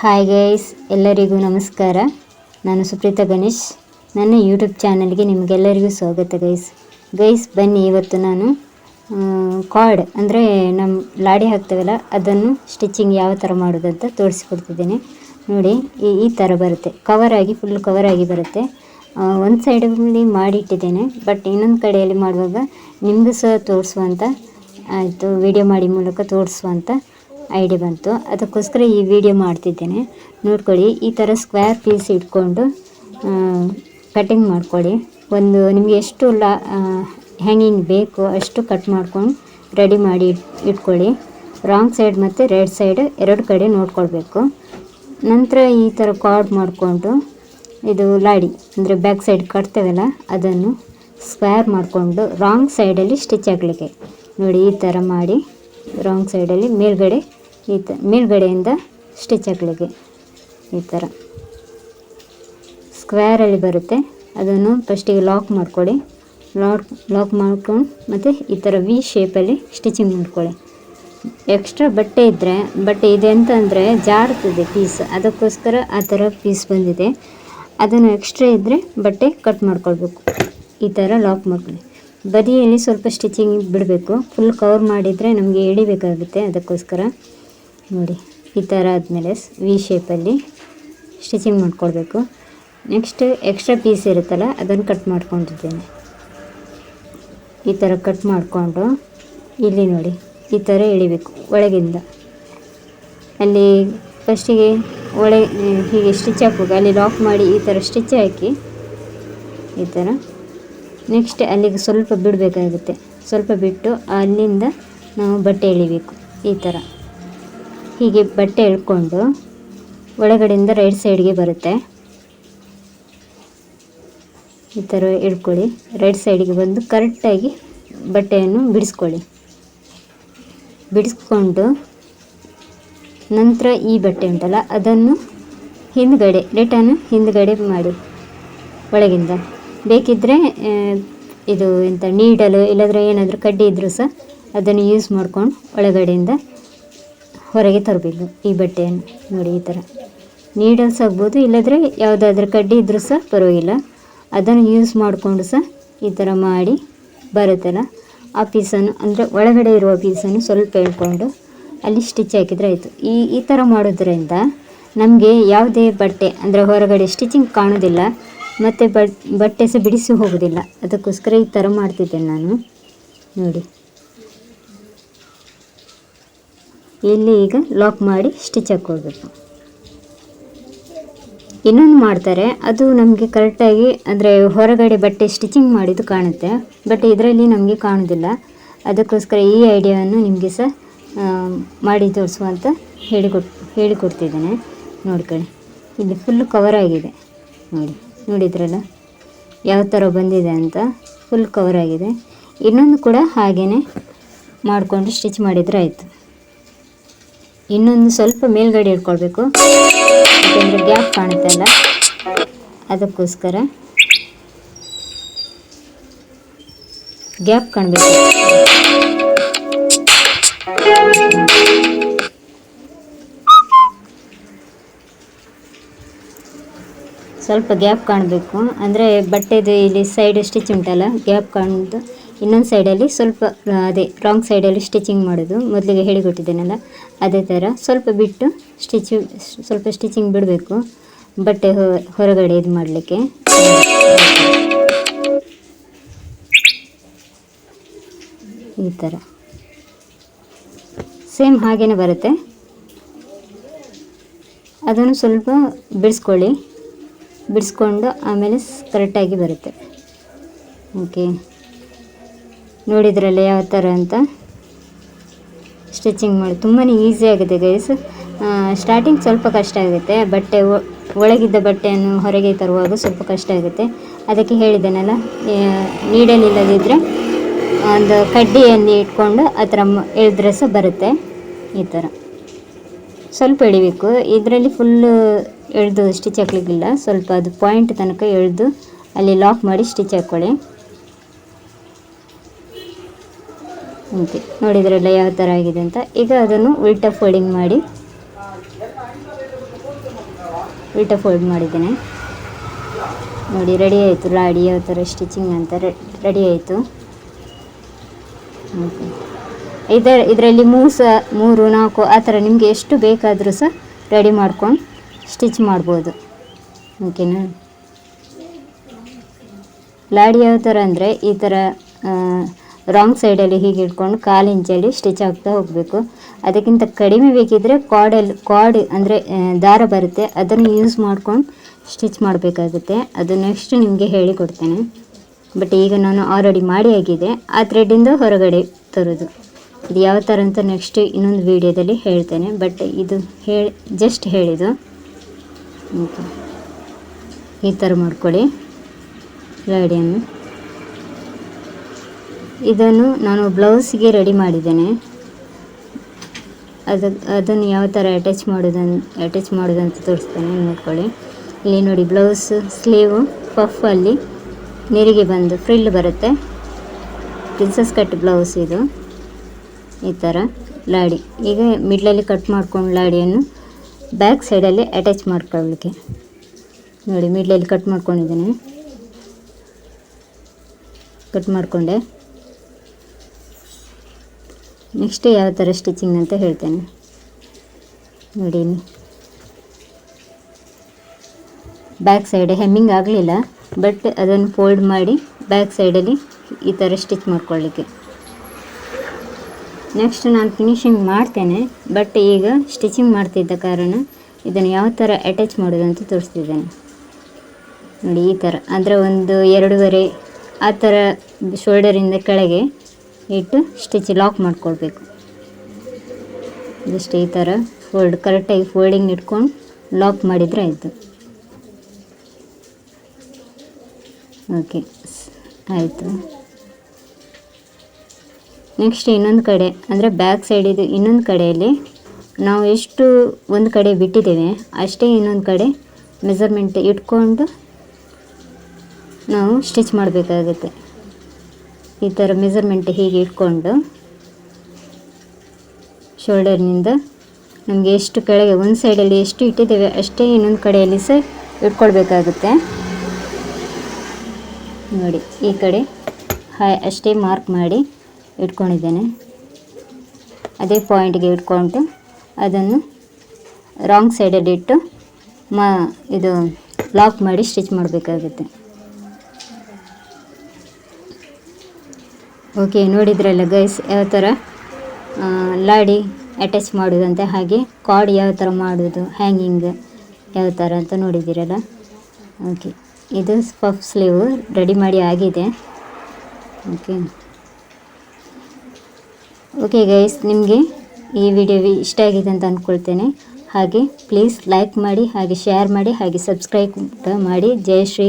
Hi guys, ಎಲ್ಲರಿಗೂ ನಮಸ್ಕಾರ. ನಾನು ಸುಪ್ರೀತಾ ಗಣೇಶ್. ನನ್ನ ಯೂಟ್ಯೂಬ್ ಚಾನಲ್ಗೆ ನಿಮಗೆಲ್ಲರಿಗೂ ಸ್ವಾಗತ ಗೈಸ್. ಬನ್ನಿ, ಇವತ್ತು ನಾನು ಕಾರ್ಡ್ ಅಂದರೆ ನಮ್ಮ ಲಾಡಿ ಹಾಕ್ತೇವಲ್ಲ ಅದನ್ನು ಸ್ಟಿಚಿಂಗ್ ಯಾವ ಥರ ಮಾಡೋದಂತ ತೋರಿಸ್ಕೊಡ್ತಿದ್ದೇನೆ. ನೋಡಿ, ಈ ಥರ ಬರುತ್ತೆ, ಕವರಾಗಿ ಫುಲ್ ಕವರಾಗಿ ಬರುತ್ತೆ. ಒಂದು ಸೈಡಲ್ಲಿ ಮಾಡಿಟ್ಟಿದ್ದೇನೆ, ಬಟ್ ಇನ್ನೊಂದು ಕಡೆಯಲ್ಲಿ ಮಾಡುವಾಗ ನಿಮಗೂ ಸಹ ತೋರಿಸುವಂಥ ಆಯಿತು, ವಿಡಿಯೋ ಮಾಡಿ ಮೂಲಕ ತೋರಿಸುವಂಥ ಐಡಿಯಾ ಬಂತು. ಅದಕ್ಕೋಸ್ಕರ ಈ ವಿಡಿಯೋ ಮಾಡ್ತಿದ್ದೇನೆ. ನೋಡ್ಕೊಳ್ಳಿ, ಈ ಥರ ಸ್ಕ್ವೇರ್ ಪೀಸ್ ಇಟ್ಕೊಂಡು ಕಟಿಂಗ್ ಮಾಡ್ಕೊಳ್ಳಿ. ಒಂದು ನಿಮಗೆ ಎಷ್ಟು ಹ್ಯಾಂಗಿಂಗ್ ಬೇಕು ಅಷ್ಟು ಕಟ್ ಮಾಡ್ಕೊಂಡು ರೆಡಿ ಮಾಡಿ ಇಟ್ಕೊಳ್ಳಿ. ರಾಂಗ್ ಸೈಡ್ ಮತ್ತು ರೈಟ್ ಸೈಡ್ ಎರಡು ಕಡೆ ನೋಡ್ಕೊಳ್ಬೇಕು. ನಂತರ ಈ ಥರ ಕಾರ್ಡ್ ಮಾಡಿಕೊಂಡು ಇದು ಲಾಡಿ ಅಂದರೆ ಬ್ಯಾಕ್ ಸೈಡ್ ಕಟ್ತೇವಲ್ಲ ಅದನ್ನು ಸ್ಕ್ವೇರ್ ಮಾಡಿಕೊಂಡು ರಾಂಗ್ ಸೈಡಲ್ಲಿ ಸ್ಟಿಚ್ ಆಗಲಿಕ್ಕೆ ನೋಡಿ, ಈ ಥರ ಮಾಡಿ ರಾಂಗ್ ಸೈಡಲ್ಲಿ ಮೇಲ್ಗಡೆಯಿಂದ ಸ್ಟಿಚ್ ಹಾಕಲಿಕ್ಕೆ ಈ ಥರ ಸ್ಕ್ವೇರಲ್ಲಿ ಬರುತ್ತೆ. ಅದನ್ನು ಫಸ್ಟಿಗೆ ಲಾಕ್ ಮಾಡ್ಕೊಳ್ಳಿ. ಲಾಕ್ ಮಾಡ್ಕೊಂಡು ಮತ್ತು ಈ ಥರ ವಿ ಶೇಪಲ್ಲಿ ಸ್ಟಿಚಿಂಗ್ ಮಾಡ್ಕೊಳ್ಳಿ. ಎಕ್ಸ್ಟ್ರಾ ಬಟ್ಟೆ ಇದೆ ಅಂತಂದರೆ ಜಾರ್ತದೆ ಪೀಸ್, ಅದಕ್ಕೋಸ್ಕರ ಆ ಥರ ಪೀಸ್ ಬಂದಿದೆ. ಅದನ್ನು ಎಕ್ಸ್ಟ್ರಾ ಇದ್ದರೆ ಬಟ್ಟೆ ಕಟ್ ಮಾಡ್ಕೊಳ್ಬೇಕು. ಈ ಥರ ಲಾಕ್ ಮಾಡ್ಕೊಳ್ಳಿ. ಬದಿಯಲ್ಲಿ ಸ್ವಲ್ಪ ಸ್ಟಿಚಿಂಗ್ ಬಿಡಬೇಕು, ಫುಲ್ ಕವರ್ ಮಾಡಿದರೆ ನಮಗೆ ಎಳಿಬೇಕಾಗುತ್ತೆ. ಅದಕ್ಕೋಸ್ಕರ ನೋಡಿ, ಈ ಥರ ಆದಮೇಲೆ ವಿ ಶೇಪಲ್ಲಿ ಸ್ಟಿಚಿಂಗ್ ಮಾಡ್ಕೊಳ್ಬೇಕು. ನೆಕ್ಸ್ಟ್ ಎಕ್ಸ್ಟ್ರಾ ಪೀಸ್ ಇರುತ್ತಲ್ಲ ಅದನ್ನು ಕಟ್ ಮಾಡ್ಕೊಂಡಿದ್ದೇನೆ. ಈ ಥರ ಕಟ್ ಮಾಡಿಕೊಂಡು ಇಲ್ಲಿ ನೋಡಿ, ಈ ಥರ ಎಳಿಬೇಕು ಒಳಗಿಂದ. ಅಲ್ಲಿ ಫಸ್ಟಿಗೆ ಹೀಗೆ ಸ್ಟಿಚ್ ಹಾಕುವಾಗ ಅಲ್ಲಿ ಲಾಕ್ ಮಾಡಿ ಈ ಥರ ಸ್ಟಿಚ್ ಹಾಕಿ ಈ ಥರ. ನೆಕ್ಸ್ಟ್ ಅಲ್ಲಿಗೆ ಸ್ವಲ್ಪ ಬಿಡಬೇಕಾಗುತ್ತೆ, ಸ್ವಲ್ಪ ಬಿಟ್ಟು ಅಲ್ಲಿಂದ ನಾವು ಬಟ್ಟೆ ಎಳಿಬೇಕು. ಈ ಥರ ಹೀಗೆ ಬಟ್ಟೆ ಎಳ್ಕೊಂಡು ಒಳಗಡೆಯಿಂದ ರೈಟ್ ಸೈಡ್ಗೆ ಬರುತ್ತೆ. ಈ ಥರ ಎಳ್ಕೊಳ್ಳಿ. ರೈಟ್ ಸೈಡಿಗೆ ಬಂದು ಕರೆಕ್ಟಾಗಿ ಬಟ್ಟೆಯನ್ನು ಬಿಡಿಸ್ಕೊಂಡು ನಂತರ ಈ ಬಟ್ಟೆ ಉಂಟಲ್ಲ ಅದನ್ನು ರಿಟರ್ನ್ ಹಿಂದ್ಗಡೆ ಮಾಡಿ ಒಳಗಿಂದ. ಬೇಕಿದ್ದರೆ ಇದು ನೀಡಲು ಇಲ್ಲದ್ರೆ ಏನಾದರೂ ಕಡ್ಡಿ ಇದ್ದರೂ ಸಹ ಅದನ್ನು ಯೂಸ್ ಮಾಡ್ಕೊಂಡು ಒಳಗಡೆಯಿಂದ ಹೊರಗೆ ತರಬೇಕು ಈ ಬಟ್ಟೆಯನ್ನು. ನೋಡಿ, ಈ ಥರ ನೀಡಲ್ಸ್ ಆಗ್ಬೋದು, ಇಲ್ಲದ್ರೆ ಯಾವುದಾದ್ರೂ ಕಡ್ಡಿ ಇದ್ದರೂ ಸಹ ಪರವಾಗಿಲ್ಲ. ಅದನ್ನು ಯೂಸ್ ಮಾಡಿಕೊಂಡು ಸಹ ಈ ಥರ ಮಾಡಿ ಬರುತ್ತಲ್ಲ ಆ ಪೀಸನ್ನು, ಅಂದರೆ ಒಳಗಡೆ ಇರುವ ಪೀಸನ್ನು ಸ್ವಲ್ಪ ಎಳ್ಕೊಂಡು ಅಲ್ಲಿ ಸ್ಟಿಚ್ ಹಾಕಿದರೆ ಆಯಿತು. ಈ ಥರ ಮಾಡೋದ್ರಿಂದ ನಮಗೆ ಯಾವುದೇ ಬಟ್ಟೆ ಅಂದರೆ ಹೊರಗಡೆ ಸ್ಟಿಚಿಂಗ್ ಕಾಣೋದಿಲ್ಲ ಮತ್ತು ಬಟ್ಟೆ ಸಹ ಬಿಡಿಸಿ ಹೋಗೋದಿಲ್ಲ. ಅದಕ್ಕೋಸ್ಕರ ಈ ಥರ ಮಾಡ್ತಿದ್ದೇನೆ ನಾನು. ನೋಡಿ, ಇಲ್ಲಿ ಈಗ ಲಾಕ್ ಮಾಡಿ ಸ್ಟಿಚ್ ಹಾಕ್ಕೊಳ್ಬೇಕು. ಇನ್ನೊಂದು ಮಾಡ್ತಾರೆ, ಅದು ನಮಗೆ ಕರೆಕ್ಟಾಗಿ ಅಂದರೆ ಹೊರಗಡೆ ಬಟ್ಟೆ ಸ್ಟಿಚಿಂಗ್ ಮಾಡಿದ್ದು ಕಾಣುತ್ತೆ, ಬಟ್ ಇದರಲ್ಲಿ ನಮಗೆ ಕಾಣೋದಿಲ್ಲ. ಅದಕ್ಕೋಸ್ಕರ ಈ ಐಡಿಯಾವನ್ನು ನಿಮಗೆ ಸಹ ಮಾಡಿ ತೋರಿಸುವಂತ ಹೇಳಿಕೊಡ್ತಿದ್ದೇನೆ. ನೋಡ್ಕೊಳ್ಳಿ, ಇಲ್ಲಿ ಫುಲ್ ಕವರ್ ಆಗಿದೆ. ನೋಡಿದ್ರಲ್ಲ ಯಾವ ಥರ ಬಂದಿದೆ ಅಂತ, ಫುಲ್ ಕವರ್ ಆಗಿದೆ. ಇನ್ನೊಂದು ಕೂಡ ಹಾಗೆಯೇ ಮಾಡಿಕೊಂಡು ಸ್ಟಿಚ್ ಮಾಡಿದರೆ ಆಯಿತು. ಇನ್ನೊಂದು ಸ್ವಲ್ಪ ಮೇಲ್ಗಡೆ ಇಟ್ಕೊಳ್ಬೇಕು, ಯಾಕೆಂದರೆ ಗ್ಯಾಪ್ ಕಾಣುತ್ತಲ್ಲ ಅದಕ್ಕೋಸ್ಕರ. ಗ್ಯಾಪ್ ಕಾಣಬೇಕು, ಸ್ವಲ್ಪ ಗ್ಯಾಪ್ ಕಾಣಬೇಕು. ಅಂದರೆ ಬಟ್ಟೆದು ಇಲ್ಲಿ ಸೈಡ್ ಸ್ಟಿಚ್ ಉಂಟಲ್ಲ ಗ್ಯಾಪ್ ಕಾಣೋದು. ಇನ್ನೊಂದು ಸೈಡಲ್ಲಿ ಸ್ವಲ್ಪ ಅದೇ ರಾಂಗ್ ಸೈಡಲ್ಲಿ ಸ್ಟಿಚಿಂಗ್ ಮಾಡೋದು ಮೊದಲಿಗೆ ಹೇಳಿಕೊಟ್ಟಿದ್ದೇನಲ್ಲ ಅದೇ ಥರ ಸ್ವಲ್ಪ ಬಿಟ್ಟು ಸ್ವಲ್ಪ ಸ್ಟಿಚಿಂಗ್ ಬಿಡಬೇಕು ಬಟ್ಟೆ ಹೊರಗಡೆ ಇದು ಮಾಡಲಿಕ್ಕೆ. ಈ ಥರ ಸೇಮ್ ಹಾಗೇ ಬರುತ್ತೆ. ಅದನ್ನು ಸ್ವಲ್ಪ ಬಿಡಿಸ್ಕೊಂಡು ಆಮೇಲೆ ಕರೆಕ್ಟಾಗಿ ಬರುತ್ತೆ. ಓಕೆ, ನೋಡಿದ್ರಲ್ಲ ಯಾವ ಥರ ಅಂತ ಸ್ಟಿಚಿಂಗ್ ಮಾಡಿ. ತುಂಬಾ ಈಸಿ ಆಗಿದೆ ಗೈಸ್. ಸ್ಟಾರ್ಟಿಂಗ್ ಸ್ವಲ್ಪ ಕಷ್ಟ ಆಗುತ್ತೆ, ಬಟ್ಟೆ ಒಳಗಿದ್ದ ಬಟ್ಟೆಯನ್ನು ಹೊರಗೆ ತರುವಾಗ ಸ್ವಲ್ಪ ಕಷ್ಟ ಆಗುತ್ತೆ. ಅದಕ್ಕೆ ಹೇಳಿದ್ದೇನಲ್ಲ, ನೀಡಲ್ ಇಲ್ಲದಿದ್ದರೆ ಒಂದು ಕಡ್ಡಿಯಲ್ಲಿ ಇಟ್ಕೊಂಡು ಆ ಥರ ಎಳೆದ್ರೆ ಸಹ ಬರುತ್ತೆ. ಈ ಥರ ಸ್ವಲ್ಪ ಎಳಿಬೇಕು. ಇದರಲ್ಲಿ ಫುಲ್ಲು ಎಳೆದು ಸ್ಟಿಚ್ ಹಾಕ್ಲಿಕ್ಕಿಲ್ಲ, ಸ್ವಲ್ಪ ಅದು ಪಾಯಿಂಟ್ ತನಕ ಎಳೆದು ಅಲ್ಲಿ ಲಾಕ್ ಮಾಡಿ ಸ್ಟಿಚ್ ಹಾಕ್ಕೊಳ್ಳಿ. ಓಕೆ, ನೋಡಿದ್ರಲ್ಲ ಯಾವ ಥರ ಆಗಿದೆ ಅಂತ. ಈಗ ಅದನ್ನು ಉಲ್ಟಾ ಫೋಲ್ಡಿಂಗ್ ಮಾಡಿ ಉಲ್ಟಾ ಫೋಲ್ಡ್ ಮಾಡಿದ್ದೇನೆ. ನೋಡಿ ರೆಡಿ ಆಯಿತು. ಲಾಡಿ ಯಾವ ಥರ ಸ್ಟಿಚಿಂಗ್ ಅಂತ ರೆಡಿ ಆಯಿತು. ಇದರಲ್ಲಿ 3, 4 ಆ ಥರ ನಿಮಗೆ ಎಷ್ಟು ಬೇಕಾದರೂ ಸಹ ರೆಡಿ ಮಾಡ್ಕೊಂಡು ಸ್ಟಿಚ್ ಮಾಡ್ಬೋದು. ಓಕೆನಾ. ಲಾಡಿ ಯಾವ ಥರ ಅಂದರೆ ಈ ಥರ ರಾಂಗ್ ಸೈಡಲ್ಲಿ ಹೀಗೆ ಇಟ್ಕೊಂಡು 1/4 ಇಂಚಲ್ಲಿ ಸ್ಟಿಚ್ ಆಗ್ತಾ ಹೋಗಬೇಕು. ಅದಕ್ಕಿಂತ ಕಡಿಮೆ ಬೇಕಿದ್ದರೆ ಕಾರ್ಡ್ ಅಂದರೆ ದಾರ ಬರುತ್ತೆ, ಅದನ್ನು ಯೂಸ್ ಮಾಡ್ಕೊಂಡು ಸ್ಟಿಚ್ ಮಾಡಬೇಕಾಗುತ್ತೆ. ಅದು ನೆಕ್ಸ್ಟ್ ನಿಮಗೆ ಹೇಳಿಕೊಡ್ತೇನೆ. ಬಟ್ ಈಗ ನಾನು ಆಲ್ರೆಡಿ ಮಾಡಿ ಆಗಿದೆ. ಆ ಥ್ರೆಡ್ಡಿಂದ ಹೊರಗಡೆ ತರೋದು ಇದು ಯಾವ ಥರ ಅಂತ ನೆಕ್ಸ್ಟ್ ಇನ್ನೊಂದು ವೀಡಿಯೋದಲ್ಲಿ ಹೇಳ್ತೇನೆ. ಬಟ್ ಇದು ಜಸ್ಟ್ ಹೇಳಿದ್ದು. ಓಕೆ, ಈ ಥರ ಮಾಡ್ಕೊಳ್ಳಿ ಲಾಡಿಯನ್ನು. ಇದನ್ನು ನಾನು ಬ್ಲೌಸ್ಗೆ ರೆಡಿ ಮಾಡಿದ್ದೇನೆ. ಅದನ್ನು ಯಾವ ಥರ ಅಟ್ಯಾಚ್ ಮಾಡೋದಂತ ತೋರಿಸ್ತೇನೆ, ನೋಡ್ಕೊಳ್ಳಿ. ಇಲ್ಲಿ ನೋಡಿ, ಬ್ಲೌಸ್ ಸ್ಲೀವು ಪಫಲ್ಲಿ ನೆರಿಗೆ ಬಂದು ಫ್ರಿಲ್ ಬರುತ್ತೆ. ಪ್ರಿನ್ಸಸ್ ಕಟ್ ಬ್ಲೌಸ್ ಇದು. ಈ ಥರ ಲಾಡಿ ಈಗ ಮಿಡ್ಲಲ್ಲಿ ಕಟ್ ಮಾಡ್ಕೊಂಡು ಲಾಡಿಯನ್ನು ಬ್ಯಾಕ್ ಸೈಡಲ್ಲಿ ಅಟ್ಯಾಚ್ ಮಾಡ್ಕೊಳ್ಳಲಿಕ್ಕೆ ನೋಡಿ, ಮಿಡ್ಲಲ್ಲಿ ಕಟ್ ಮಾಡ್ಕೊಂಡಿದ್ದೇನೆ. ಕಟ್ ಮಾಡಿಕೊಂಡೆ. ನೆಕ್ಸ್ಟ್ ಯಾವ ಥರ ಸ್ಟಿಚಿಂಗ್ ಅಂತ ಹೇಳ್ತೇನೆ ನೋಡಿ. ಬ್ಯಾಕ್ ಸೈಡ್ ಹೆಮ್ಮಿಂಗ್ ಆಗಲಿಲ್ಲ, ಬಟ್ ಅದನ್ನು ಫೋಲ್ಡ್ ಮಾಡಿ ಬ್ಯಾಕ್ ಸೈಡಲ್ಲಿ ಈ ಥರ ಸ್ಟಿಚ್ ಮಾಡ್ಕೊಳ್ಳಿಕ್ಕೆ. ನೆಕ್ಸ್ಟ್ ನಾನು ಫಿನಿಶಿಂಗ್ ಮಾಡ್ತೇನೆ. ಬಟ್ ಈಗ ಸ್ಟಿಚಿಂಗ್ ಮಾಡ್ತಿದ್ದ ಕಾರಣ ಇದನ್ನು ಯಾವ ಥರ ಅಟ್ಯಾಚ್ ಮಾಡೋದಂತ ತೋರಿಸ್ತಿದ್ದೇನೆ ನೋಡಿ. ಈ ಥರ ಅಂದರೆ 1-2.5 ಆ ಥರ ಶೋಲ್ಡರಿಂದ ಕೆಳಗೆ ಇಟ್ಟು ಸ್ಟಿಚ್ ಲಾಕ್ ಮಾಡ್ಕೊಳ್ಬೇಕು. ಜಸ್ಟ್ ಈ ಥರ ಕರೆಕ್ಟಾಗಿ ಫೋಲ್ಡಿಂಗ್ ಇಟ್ಕೊಂಡು ಲಾಕ್ ಮಾಡಿದರೆ ಆಯಿತು. ಓಕೆ, ಆಯಿತು. ನೆಕ್ಸ್ಟ್ ಇನ್ನೊಂದು ಕಡೆ ಅಂದರೆ ಬ್ಯಾಕ್ ಸೈಡಿದು ಇನ್ನೊಂದು ಕಡೆಯಲ್ಲಿ ನಾವು ಎಷ್ಟು ಒಂದು ಕಡೆ ಬಿಟ್ಟಿದ್ದೇವೆ ಅಷ್ಟೇ ಇನ್ನೊಂದು ಕಡೆ ಮೆಜರ್ಮೆಂಟ್ ಇಟ್ಕೊಂಡು ನಾವು ಸ್ಟಿಚ್ ಮಾಡಬೇಕಾಗುತ್ತೆ. ಈ ಥರ ಮೆಜರ್ಮೆಂಟ್ ಹೀಗೆ ಇಟ್ಕೊಂಡು ಶೋಲ್ಡರ್ನಿಂದ ನಮಗೆ ಎಷ್ಟು ಕೆಳಗೆ ಒಂದು ಸೈಡಲ್ಲಿ ಎಷ್ಟು ಇಟ್ಟಿದ್ದೇವೆ ಅಷ್ಟೇ ಇನ್ನೊಂದು ಕಡೆಯಲ್ಲಿ ಸಹ ಇಟ್ಕೊಳ್ಬೇಕಾಗುತ್ತೆ ನೋಡಿ. ಈ ಕಡೆ ಅಷ್ಟೇ ಮಾರ್ಕ್ ಮಾಡಿ ಇಟ್ಕೊಂಡಿದ್ದೇನೆ. ಅದೇ ಪಾಯಿಂಟ್ಗೆ ಇಟ್ಕೊಂಡು ಅದನ್ನು ರಾಂಗ್ ಸೈಡಲ್ಲಿ ಇಟ್ಟು ಇದು ಲಾಕ್ ಮಾಡಿ ಸ್ಟಿಚ್ ಮಾಡಬೇಕಾಗುತ್ತೆ. ಓಕೆ, ನೋಡಿದ್ರಲ್ಲ ಗೈಸ್ ಯಾವ ಥರ ಲಾಡಿ ಅಟ್ಯಾಚ್ ಮಾಡೋದಂತೆ, ಹಾಗೆ ಕಾರ್ಡ್ ಯಾವ ಥರ ಮಾಡೋದು, ಹ್ಯಾಂಗಿಂಗ್ ಯಾವ ಥರ ಅಂತ ನೋಡಿದ್ದೀರಲ್ಲ. ಓಕೆ, ಇದು ಪಫ್ ಸ್ಲೀವ್ ರೆಡಿ ಮಾಡಿ ಆಗಿದೆ. ಓಕೆ ಗೈಸ್, ನಿಮಗೆ ಈ ವಿಡಿಯೋ ಇಷ್ಟ ಆಗಿದೆ ಅಂತ ಅಂದ್ಕೊಳ್ತೇನೆ. ಹಾಗೆ ಪ್ಲೀಸ್ ಲೈಕ್ ಮಾಡಿ, ಹಾಗೆ ಶೇರ್ ಮಾಡಿ, ಹಾಗೆ ಸಬ್ಸ್ಕ್ರೈಬ್ ಮಾಡಿ. ಜೈ ಶ್ರೀ